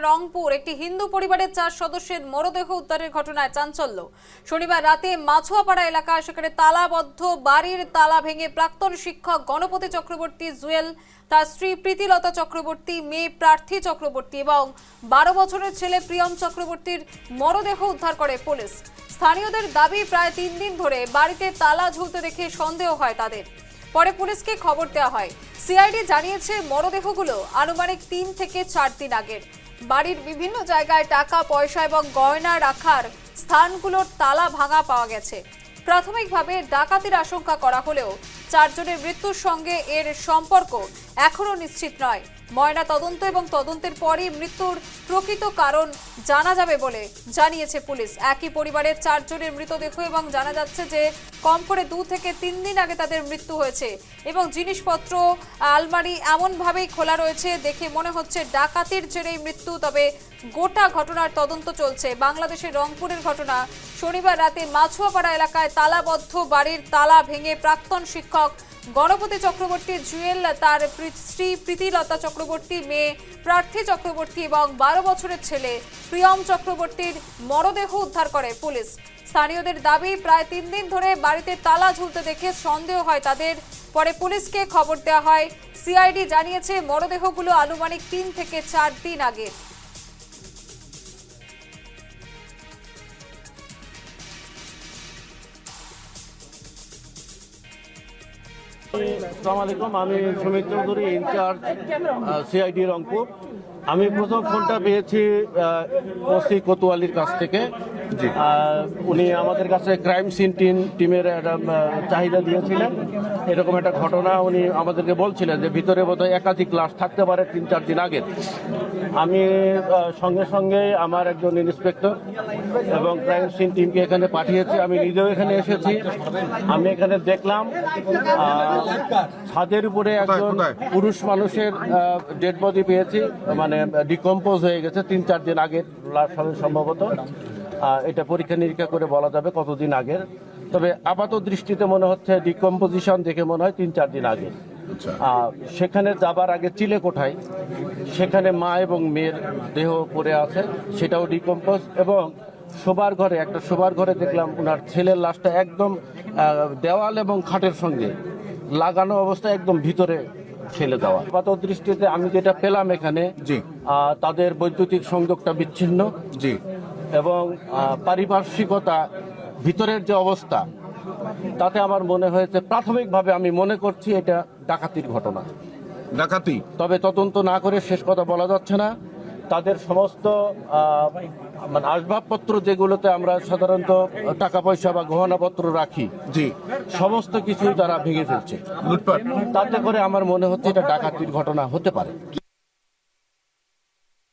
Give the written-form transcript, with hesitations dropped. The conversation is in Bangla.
রংপুর একটি হিন্দু পরিবারের 4 সদস্যের মরদেহ উদ্ধারের ঘটনায় চাঞ্চল্য। শনিবার রাতে মাছুয়াপাড়া এলাকা, সেখানে তালাবদ্ধ বাড়ির তালা ভেঙে প্রাক্তন শিক্ষক গণপতি চক্রবর্তী জুয়েল, তার স্ত্রী প্রীতিলতা চক্রবর্তী, মেয়ে প্রার্থী চক্রবর্তী এবং 12 বছরের ছেলে প্রিয়ম চক্রবর্তীর মরদেহ উদ্ধার করে পুলিশ। স্থানীয়দের দাবি, প্রায় 3 দিন ধরে বাড়িতে তালা ঝুলতে দেখে সন্দেহ হয় তাদের। পরে পুলিশকে খবর দেওয়া হয়। সিআইডি জানিয়েছে মরদেহগুলো আনুমানিক 3 থেকে 4 দিন আগের। বাড়ির বিভিন্ন জায়গায় টাকা পয়সা এবং গয়না রাখার স্থানগুলোর তালা ভাঙা পাওয়া গেছে। প্রাথমিকভাবে ডাকাতির আশঙ্কা করা হলেও 4 জনের মৃত্যুর সঙ্গে এর সম্পর্ক এখনো নিশ্চিত নয়। ময়না তদন্ত এবং তদন্তের পরই মৃত্যুর প্রকৃত কারণ জানা যাবে বলে জানিয়েছে পুলিশ। একই পরিবারের 4 জনের মৃতদেহ এবং জানা যাচ্ছে যে কম করে 2 থেকে 3 দিন আগে তাদের মৃত্যু হয়েছে এবং জিনিসপত্র আলমারি এমনভাবেই খোলা রয়েছে, দেখে মনে হচ্ছে ডাকাতির জেরেই মৃত্যু। তবে গোটা ঘটনার তদন্ত চলছে। বাংলাদেশের রংপুরের ঘটনা। শনিবার রাতে মাছুয়াপাড়া এলাকায় তালাবদ্ধ বাড়ির তালা ভেঙে প্রাক্তন শিক্ষক গণপতি চক্রবর্তী জুয়েল, তার স্ত্রী প্রীতিলতা চক্রবর্তী, মেয়ে প্রার্থী চক্রবর্তী এবং 12 বছরের ছেলে প্রিয়ম চক্রবর্তীর মরদেহ উদ্ধার করে পুলিশ। স্থানীয়দের দাবি, প্রায় 3 দিন ধরে বাড়িতে তালা ঝুলতে দেখে সন্দেহ হয় তাদের। পরে পুলিশকে খবর দেওয়া হয়। সিআইডি জানিয়েছে মরদেহগুলো আনুমানিক 3 থেকে 4 দিন আগে। আসসালামু আলাইকুম, আমি সুমিত চৌধুরী, ইনচার্জ সিআইডি রংপুর। আমি প্রথম ফোনটা পেয়েছি ওসি কোতোয়ালির কাছ থেকে। উনি আমাদের কাছে ক্রাইম সিন টিমের একটা চাহিদা দিয়েছিলেন। এরকম একটা ঘটনা উনি আমাদেরকে বলছিলেন যে ভিতরে বোধহয় একাধিক লাশ থাকতে পারে 3-4 দিন আগের। আমি সঙ্গে সঙ্গে আমার একজন ইন্সপেক্টর এবং ক্রাইম সিন টিমকে এখানে পাঠিয়েছি। আমি নিজেও এখানে এসেছি। আমি এখানে দেখলাম ছাদের উপরে একজন পুরুষ মানুষের ডেড বডি পেয়েছি, মানে ডিকম্পোজ হয়ে গেছে 3-4 দিন আগের লাশ হবে সম্ভবত। এটা পরীক্ষা নিরীক্ষা করে বলা যাবে কতদিন আগের। তবে আপাত দৃষ্টিতে মনে হচ্ছে ডিকম্পোজিশন দেখে মনে হয় 3-4 দিন আগে। সেখানে যাবার আগে চিলেকোঠায় সেখানে মা এবং মেয়ের দেহ পড়ে আছে, সেটাও ডিকম্পোজ। এবং শোবার ঘরে, একটা শোবার ঘরে দেখলাম ওনার ছেলের লাশটা একদম দেওয়াল এবং খাটের সঙ্গে লাগানো অবস্থায় একদম ভিতরে ফেলে দেওয়া। আপাত দৃষ্টিতে আমি যেটা পেলাম এখানে, তাদের বৈদ্যুতিক সংযোগটা বিচ্ছিন্ন এবং পারিপার্শ্বিকতা, ভিতরের যে অবস্থা, তাতে আমার মনে হয়েছে, প্রাথমিকভাবে আমি মনে করছি এটা ডাকাতির ঘটনা। ডাকাতি, তবে তদন্ত না করে শেষ কথা বলা যাচ্ছে না। তাদের সমস্ত মানে আসবাবপত্র যেগুলোতে আমরা সাধারণত টাকা পয়সা বা গহনাপত্র রাখি, সমস্ত কিছুই তারা ভেঙে ফেলছে লুটপাট। তাতে করে আমার মনে হচ্ছে এটা ডাকাতির ঘটনা হতে পারে।